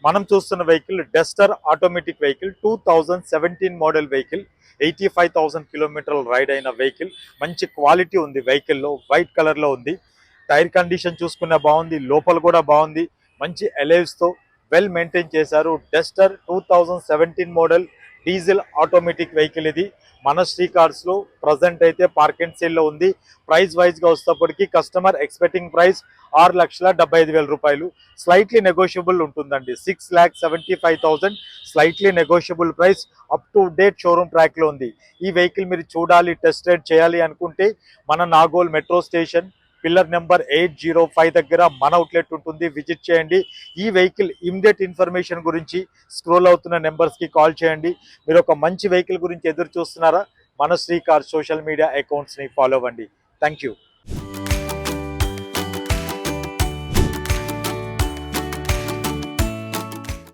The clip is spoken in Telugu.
మనం చూస్తున్న vehicle Duster automatic vehicle 2017 model vehicle 85,000 కిలోమీటర్లు రైడ్ అయిన వెహికల్. మంచి క్వాలిటీ ఉంది వెహికల్లో, వైట్ కలర్లో ఉంది. టైర్ కండిషన్ చూసుకున్న బాగుంది, లోపల కూడా బాగుంది. మంచి ఎలైవ్స్తో వెల్ మెయింటైన్ చేశారు. Duster 2017 model diesel automatic vehicle ఇది. మన శ్రీ కార్స్లో ప్రజెంట్ అయితే పార్క్ అండ్ సేల్లో ఉంది. ప్రైస్ వైజ్గా వస్తేప్పటికి కస్టమర్ ఎక్స్పెక్టింగ్ ప్రైస్ 6,75,000 రూపాయలు. స్లైట్లీ నెగోషియబుల్ ఉంటుందండి. 6,75,000 slightly negotiable price. Up to date showroom ట్రాక్లో ఉంది. ఈ వెహికల్ మీరు చూడాలి, టెస్ట్ రైడ్ చేయాలి అనుకుంటే మన Nagole metro station pillar number 805 దగ్గర మన అవుట్లెట్ ఉంటుంది, విజిట్ చేయండి. ఈ వెహికల్ ఇమ్మీడియట్ ఇన్ఫర్మేషన్ గురించి స్క్రోల్ అవుతున్న నెంబర్స్కి కాల్ చేయండి. మీరు ఒక మంచి వెహికల్ గురించి ఎదురు చూస్తున్నారా? మన శ్రీ కార్ సోషల్ మీడియా అకౌంట్స్ని ఫాలో అవ్వండి. Thank you.